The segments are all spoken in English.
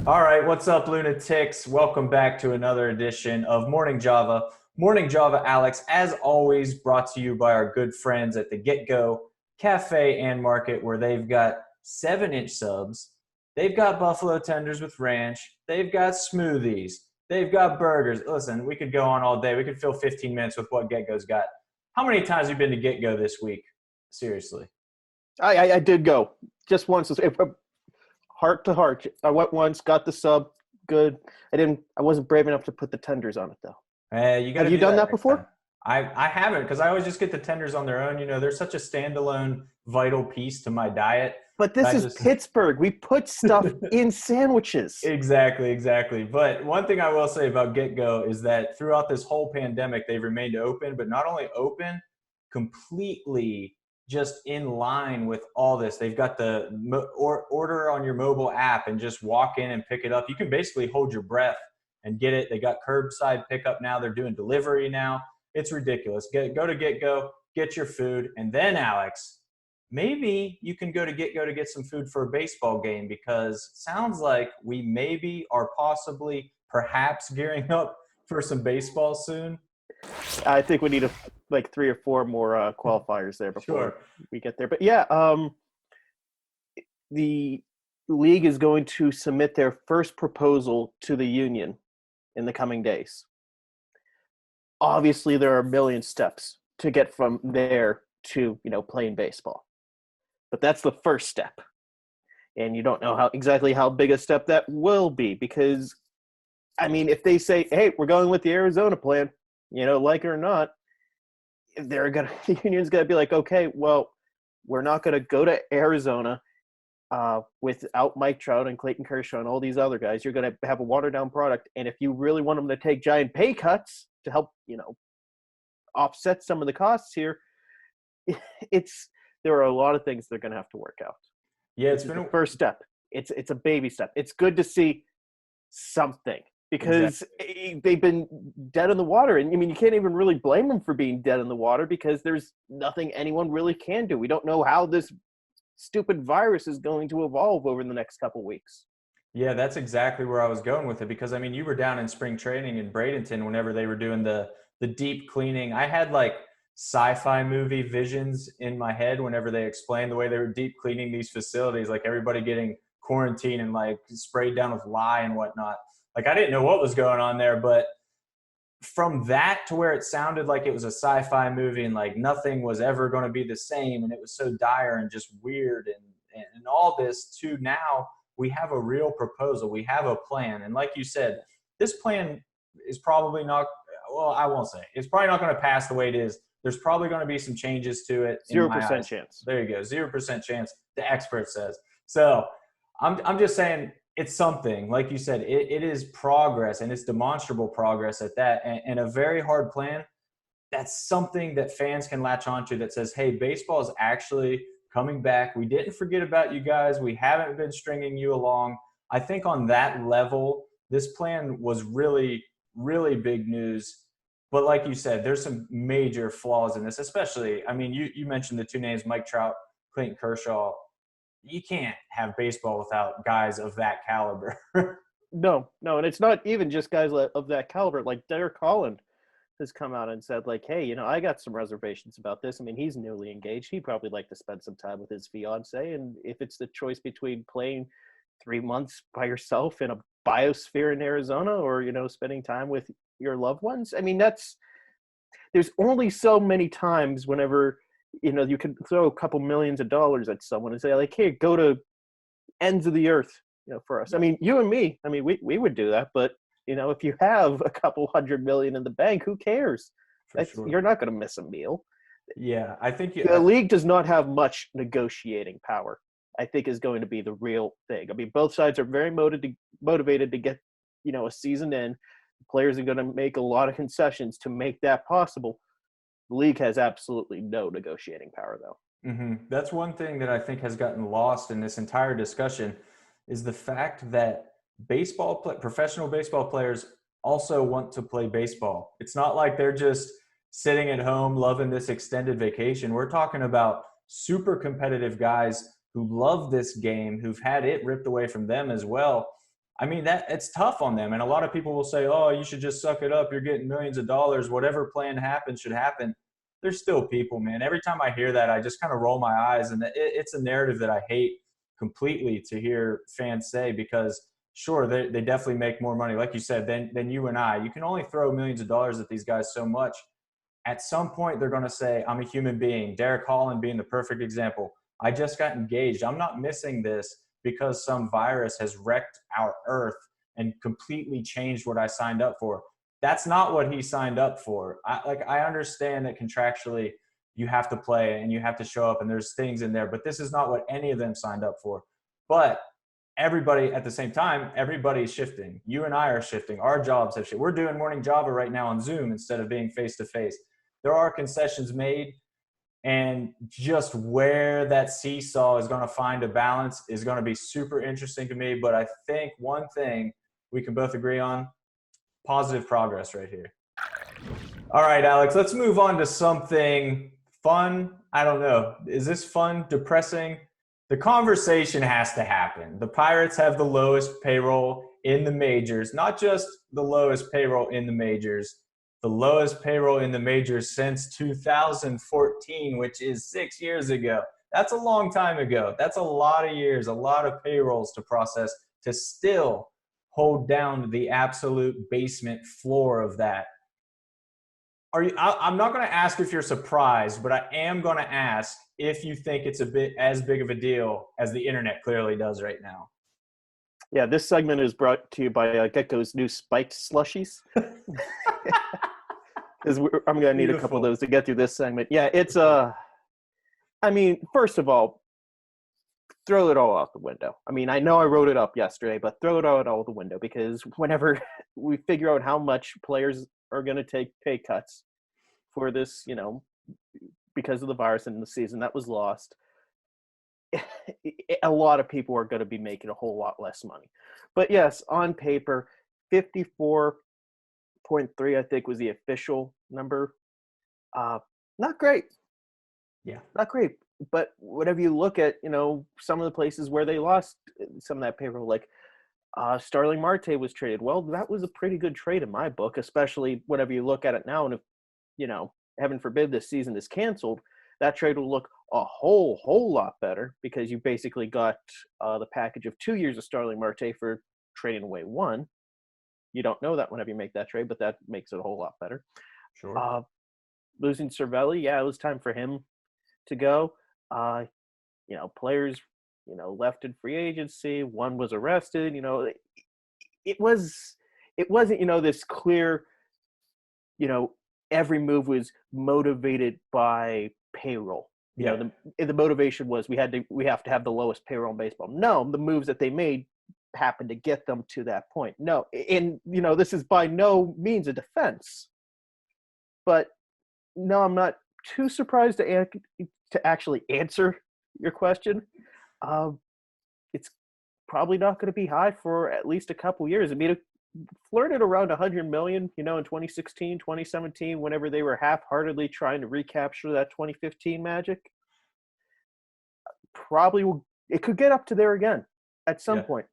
All right, what's up, lunatics? Welcome back to another edition of Morning Java. Morning Java, Alex, as always, brought to you by our good friends at the Get Go Cafe and Market, where they've got 7-inch subs, they've got buffalo tenders with ranch, they've got smoothies, they've got burgers. Listen, we could go on all day. We could fill 15 minutes with what Get Go's got. How many times have you been to Get Go this week? Seriously. I did go just once. Heart to heart. I went once, got the sub, good. I wasn't brave enough to put the tenders on it though. You got to Have you do done that that next time. before? I haven't because I always just get the tenders on their own. They're such a standalone, vital piece to my diet. But That this I is just Pittsburgh. We put stuff in sandwiches. exactly. But one thing I will say about Get Go is that throughout this whole pandemic, they've remained open, but not only open, completely just in line with all this. They've got the order on your mobile app and just walk in and pick it up. You can basically hold your breath and get it. They got curbside pickup now. They're doing delivery now. It's ridiculous. Go to Get Go, get your food, and then Alex, maybe you can go to Get Go to get some food for a baseball game because it sounds like we maybe are possibly perhaps gearing up for some baseball soon. I think we need like 3 or 4 more qualifiers there before Sure. we get there. But yeah, the league is going to submit their first proposal to the union in the coming days. Obviously, there are a million steps to get from there to playing baseball, but that's the first step, and you don't know exactly how big a step that will be because, I mean, if they say, "Hey, we're going with the Arizona plan," like it or not, the union's gonna be like, "Okay, well, we're not gonna go to Arizona without Mike Trout and Clayton Kershaw and all these other guys. You're gonna have a watered down product, and if you really want them to take giant pay cuts to help, offset some of the costs here, it's there are a lot of things they're gonna have to work out. Yeah, This it's is been the first step. It's a baby step. It's good to see something because exactly. they've been dead in the water. And I mean, you can't even really blame them for being dead in the water because there's nothing anyone really can do. We don't know how this stupid virus is going to evolve over the next couple weeks. Yeah, that's exactly where I was going with it because I mean, you were down in spring training in Bradenton whenever they were doing the deep cleaning. I had like sci-fi movie visions in my head whenever they explained the way they were deep cleaning these facilities, like everybody getting quarantined and like sprayed down with lye and whatnot. Like I didn't know what was going on there, but from that to where it sounded like it was a sci-fi movie and like nothing was ever going to be the same and it was so dire and just weird and all this to now we have a real proposal, we have a plan, and like you said, this plan is probably not, well, I won't say it's probably not going to pass the way it is. There's probably going to be some changes to it in Zero my percent eyes. chance. There you go, 0% chance, the expert says. So I'm just saying it's something. Like you said, it is progress and it's demonstrable progress at that. And a very hard plan. That's something that fans can latch onto that says, hey, baseball is actually coming back. We didn't forget about you guys. We haven't been stringing you along. I think on that level, this plan was really, really big news. But like you said, there's some major flaws in this, especially, I mean, you mentioned the two names, Mike Trout, Clayton Kershaw. You can't have baseball without guys of that caliber. No, and it's not even just guys of that caliber. Like Derek Holland has come out and said, like, hey, I got some reservations about this. I mean, he's newly engaged. He'd probably like to spend some time with his fiance. And if it's the choice between playing 3 months by yourself in a biosphere in Arizona or, spending time with your loved ones, I mean, there's only so many times whenever, you can throw a couple millions of dollars at someone and say, like, hey, go to ends of the earth, for us. I mean, you and me, I mean, we would do that, but if you have a couple hundred million in the bank, who cares? For sure. You're not going to miss a meal. Yeah, I think The league does not have much negotiating power, I think is going to be the real thing. I mean, both sides are very motivated to get, a season in. The players are going to make a lot of concessions to make that possible. The league has absolutely no negotiating power, though. That's one thing that I think has gotten lost in this entire discussion is the fact that professional baseball players also want to play baseball. It's not like they're just sitting at home loving this extended vacation. We're talking about super competitive guys who love this game, who've had it ripped away from them as well. I mean, that it's tough on them. And a lot of people will say, oh, you should just suck it up. You're getting millions of dollars. Whatever plan happens should happen. There's still people, man. Every time I hear that, I just kind of roll my eyes. And it's a narrative that I hate completely to hear fans say, because sure, they definitely make more money, like you said, than you and I. You can only throw millions of dollars at these guys so much. At some point, they're going to say, I'm a human being. Derek Holland being the perfect example. I just got engaged. I'm not missing this because some virus has wrecked our earth and completely changed what I signed up for. That's not what he signed up for. I understand that contractually you have to play and you have to show up and there's things in there, but this is not what any of them signed up for. But everybody at the same time, everybody's shifting. You and I are shifting. Our jobs have shifted. We're doing morning Java right now on Zoom instead of being face-to-face. There are concessions made, and just where that seesaw is going to find a balance is going to be super interesting to me. But I think one thing we can both agree on, positive progress right here. All right, Alex, let's move on to something fun. I don't know. Is this fun? Depressing? The conversation has to happen. The Pirates have the lowest payroll in the majors, not just the lowest payroll in the majors, the lowest payroll in the majors since 2014, which is 6 years ago. That's a long time ago. That's a lot of years, a lot of payrolls to process to still hold down the absolute basement floor of that. I'm not going to ask if you're surprised, but I am going to ask if you think it's a bit as big of a deal as the internet clearly does right now. Yeah, this segment is brought to you by Gecko's new spiked slushies. Because I'm going to need a couple of those to get through this segment. Yeah, it's I mean, first of all, throw it all out the window. I mean, I know I wrote it up yesterday, but throw it all out the window, because whenever we figure out how much players are going to take pay cuts for this, because of the virus in the season that was lost, a lot of people are going to be making a whole lot less money. But yes, on paper, 54.3, I think, was the official number. Not great. Yeah. Not great. But whatever you look at, some of the places where they lost some of that payroll, like Starling Marte was traded. Well, that was a pretty good trade in my book, especially whenever you look at it now. And if, heaven forbid this season is canceled, that trade will look a whole lot better, because you basically got the package of 2 years of Starling Marte for trading away one. You don't know that whenever you make that trade, but that makes it a whole lot better. Sure. Losing Cervelli, yeah, it was time for him to go. Players, left in free agency. One was arrested. It wasn't, this clear, every move was motivated by payroll. The motivation was we have to have the lowest payroll in baseball. No, the moves that they made happened to get them to that point. No, and this is by no means a defense, but no, I'm not too surprised to actually answer your question. It's probably not going to be high for at least a couple years. I mean, it flirted around 100 million, in 2016, 2017, whenever they were half-heartedly trying to recapture that 2015 magic. It could get up to there again at some point.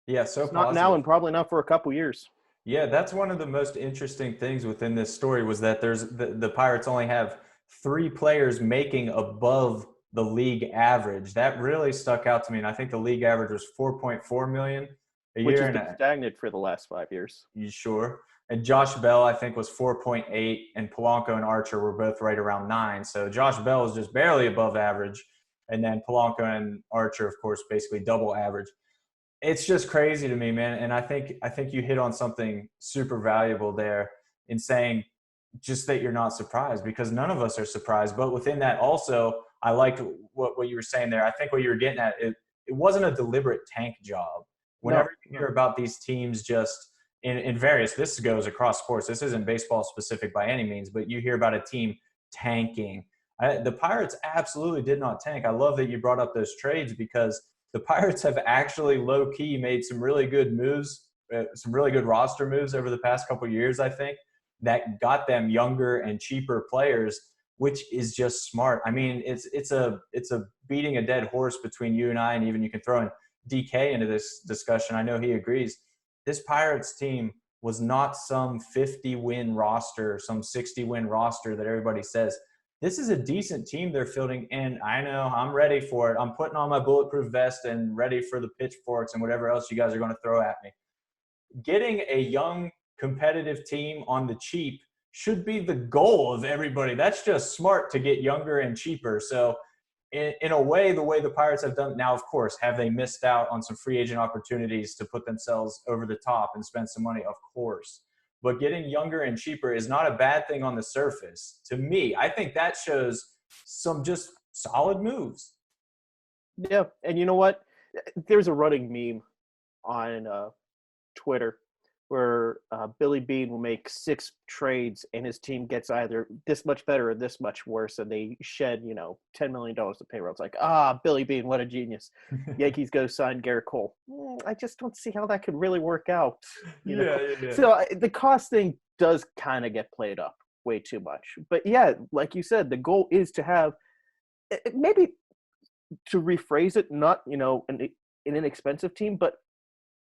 Yeah, so it's not now, and probably not for a couple years. Yeah, that's one of the most interesting things within this story, was that there's the Pirates only have 3 players making above the league average. That really stuck out to me, and I think the league average was 4.4 million a year. Which has been stagnant for the last 5 years. You sure? And Josh Bell, I think, was 4.8, and Polanco and Archer were both right around 9. So Josh Bell is just barely above average, and then Polanco and Archer, of course, basically double average. It's just crazy to me, man. And I think you hit on something super valuable there in saying just that you're not surprised, because none of us are surprised. But within that also, I liked what you were saying there. I think what you were getting at, it wasn't a deliberate tank job. Whenever you hear about these teams just in various, this goes across sports. This isn't baseball specific by any means, but you hear about a team tanking. The Pirates absolutely did not tank. I love that you brought up those trades, because the Pirates have actually low-key made some really good moves, some really good roster moves over the past couple of years, I think, that got them younger and cheaper players, which is just smart. I mean, it's a beating a dead horse between you and I, and even you can throw in DK into this discussion. I know he agrees. This Pirates team was not some 50-win roster, some 60-win roster that everybody says. This is a decent team they're fielding, and I know I'm ready for it. I'm putting on my bulletproof vest and ready for the pitchforks and whatever else you guys are going to throw at me. Getting a young, competitive team on the cheap should be the goal of everybody. That's just smart to get younger and cheaper. So in a way, the way the Pirates have done now, of course, have they missed out on some free agent opportunities to put themselves over the top and spend some money? Of course. But getting younger and cheaper is not a bad thing on the surface. To me, I think that shows some just solid moves. Yeah, and you know what? There's a running meme on Twitter where Billy Beane will make 6 trades and his team gets either this much better or this much worse, and they shed, $10 million of payroll. It's like, Billy Beane, what a genius. Yankees go sign Garrett Cole. I just don't see how that could really work out. Yeah. So the cost thing does kind of get played up way too much. But yeah, like you said, the goal is to have maybe to rephrase it, not, an inexpensive team, but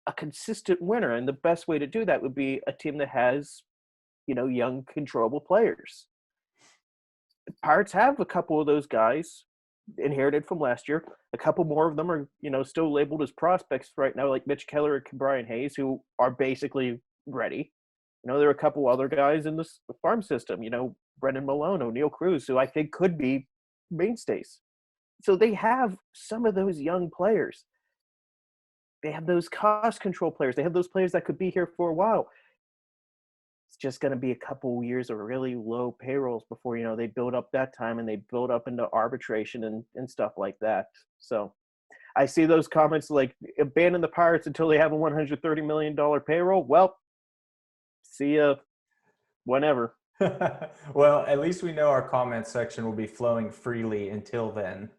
a consistent winner. And the best way to do that would be a team that has, young, controllable players. The Pirates have a couple of those guys inherited from last year. A couple more of them are, still labeled as prospects right now, like Mitch Keller and Brian Hayes, who are basically ready. There are a couple other guys in the farm system, Brendan Malone, O'Neal Cruz, who I think could be mainstays. So they have some of those young players. They have those cost control players. They have those players that could be here for a while. It's just going to be a couple years of really low payrolls before, they build up that time and they build up into arbitration and stuff like that. So I see those comments like, abandon the Pirates until they have a $130 million payroll. Well, see ya whenever. Well, at least we know our comment section will be flowing freely until then.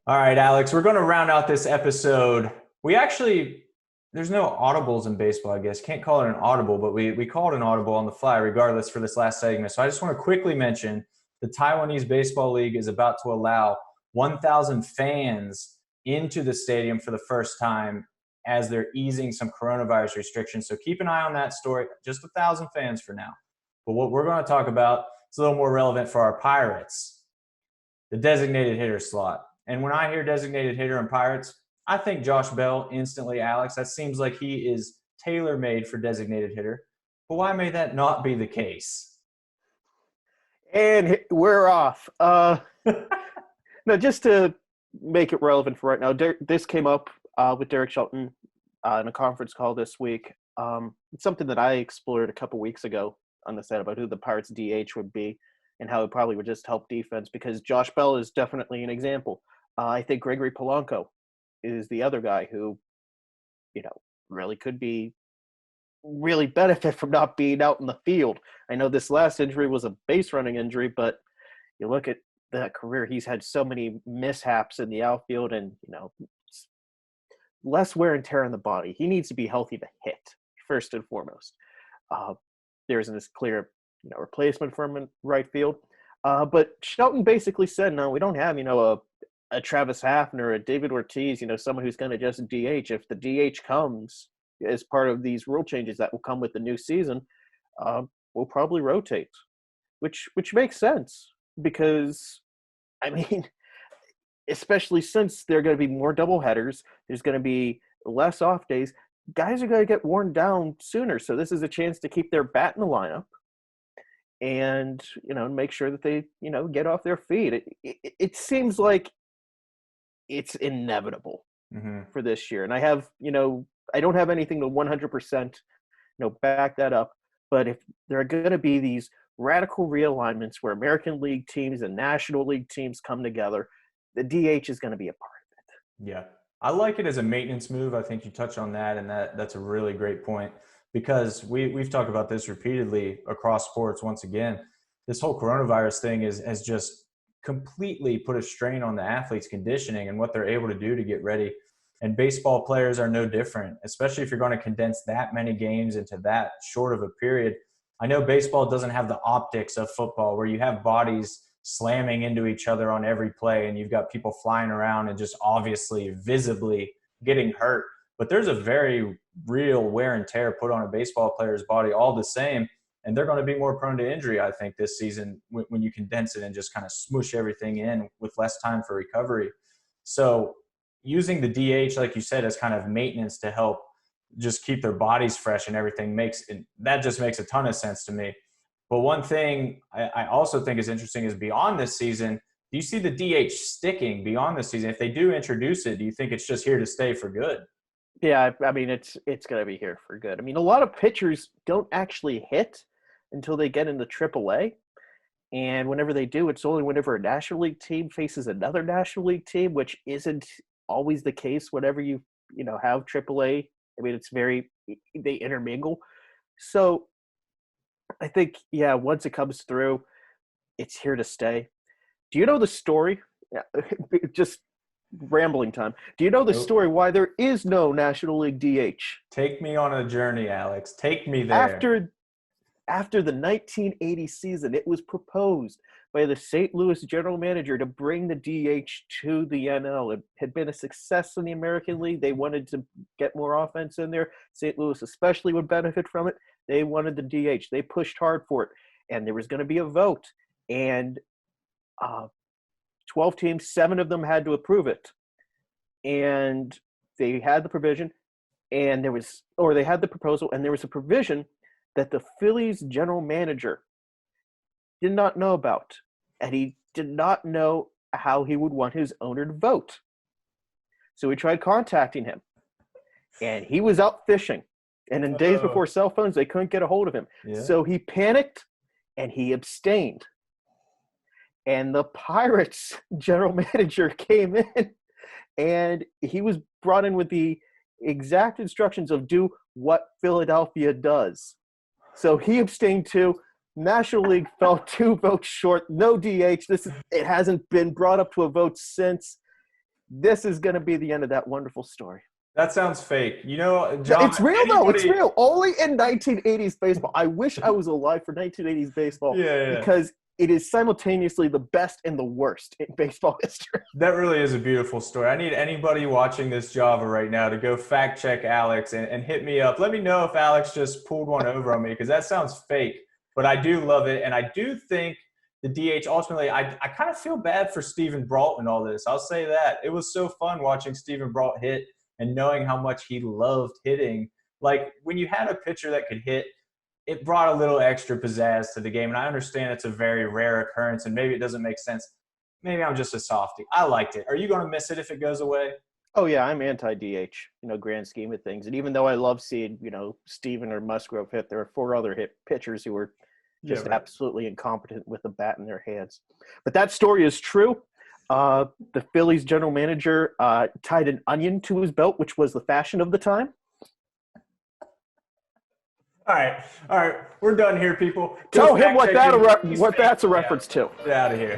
All right, Alex, we're going to round out this episode. There's no audibles in baseball, I guess. Can't call it an audible, but we call it an audible on the fly regardless for this last segment. So I just want to quickly mention the Taiwanese Baseball League is about to allow 1,000 fans into the stadium for the first time as they're easing some coronavirus restrictions. So keep an eye on that story. Just 1,000 fans for now. But what we're going to talk about is a little more relevant for our Pirates, the designated hitter slot. And when I hear designated hitter and Pirates, I think Josh Bell instantly, Alex. That seems like he is tailor-made for designated hitter. But why may that not be the case? And we're off. No, just to make it relevant for right now, this came up with Derek Shelton in a conference call this week. It's something that I explored a couple weeks ago on the set about who the Pirates DH would be and how it probably would just help defense, because Josh Bell is definitely an example. I think Gregory Polanco is the other guy who, really could really benefit from not being out in the field. I know this last injury was a base running injury, but you look at that career, he's had so many mishaps in the outfield and, less wear and tear on the body. He needs to be healthy to hit, first and foremost. There isn't this clear, replacement for him in right field. But Shelton basically said, no, we don't have, a Travis Hafner, a David Ortiz, someone who's going to just DH. If the DH comes as part of these rule changes that will come with the new season, we'll probably rotate, which makes sense because, especially since there are going to be more doubleheaders, there's going to be less off days. Guys are going to get worn down sooner. So this is a chance to keep their bat in the lineup and, make sure that they, get off their feet. It seems like it's inevitable for this year. And I have, I don't have anything to 100%, back that up. But if there are going to be these radical realignments where American League teams and National League teams come together, the DH is going to be a part of it. Yeah. I like it as a maintenance move. I think you touched on that, and that's a really great point because we've talked about this repeatedly across sports. Once again, this whole coronavirus thing has just completely put a strain on the athletes' conditioning and what they're able to do to get ready. And baseball players are no different, especially if you're going to condense that many games into that short of a period. I know baseball doesn't have the optics of football where you have bodies slamming into each other on every play, and you've got people flying around and just obviously visibly getting hurt. But there's a very real wear and tear put on a baseball player's body all the same. And they're going to be more prone to injury, I think, this season when you condense it and just kind of smoosh everything in with less time for recovery. So using the DH, like you said, as kind of maintenance to help just keep their bodies fresh and everything that just makes a ton of sense to me. But one thing I also think is interesting is beyond this season, do you see the DH sticking beyond this season? If they do introduce it, do you think it's just here to stay for good? Yeah, I mean, it's going to be here for good. I mean, a lot of pitchers don't actually hit until they get into AAA. And whenever they do, it's only whenever a National League team faces another National League team, which isn't always the case whenever you have AAA. I mean, they intermingle. So I think, yeah, once it comes through, it's here to stay. Do you know the story? Just rambling time. Do you know the story why there is no National League DH? Take me on a journey, Alex. Take me there. After the 1980 season, it was proposed by the St. Louis general manager to bring the DH to the NL. It had been a success in the American League. They wanted to get more offense in there. St. Louis especially would benefit from it. They wanted the DH. They pushed hard for it. And there was going to be a vote. And 12 teams, 7 of them had to approve it. And they had the provision, they had the proposal, and there was a provision that the Phillies general manager did not know about, and he did not know how he would want his owner to vote. So he tried contacting him, and he was out fishing. And in days before cell phones, they couldn't get a hold of him. Yeah. So he panicked, and he abstained. And the Pirates general manager came in, and he was brought in with the exact instructions of do what Philadelphia does. So he abstained too. National League fell 2 votes short. No DH. It hasn't been brought up to a vote since. This is going to be the end of that wonderful story. That sounds fake. John, it's real, though. It's real. Only in 1980s baseball. I wish I was alive for 1980s baseball because it is simultaneously the best and the worst in baseball history. That really is a beautiful story. I need anybody watching this Java right now to go fact check Alex and hit me up. Let me know if Alex just pulled one over on me because that sounds fake. But I do love it. And I do think the DH ultimately, I kind of feel bad for Stephen Brault in all this. I'll say that. It was so fun watching Stephen Brault hit and knowing how much he loved hitting. Like when you had a pitcher that could hit, it brought a little extra pizzazz to the game. And I understand it's a very rare occurrence and maybe it doesn't make sense. Maybe I'm just a softie. I liked it. Are you going to miss it if it goes away? Oh, yeah, I'm anti-DH, grand scheme of things. And even though I love seeing, Steven or Musgrove hit, there are 4 other pitchers who were just absolutely incompetent with the bat in their hands. But that story is true. The Phillies general manager tied an onion to his belt, which was the fashion of the time. All right. We're done here, people. Tell him what that's a reference to. Get out of here.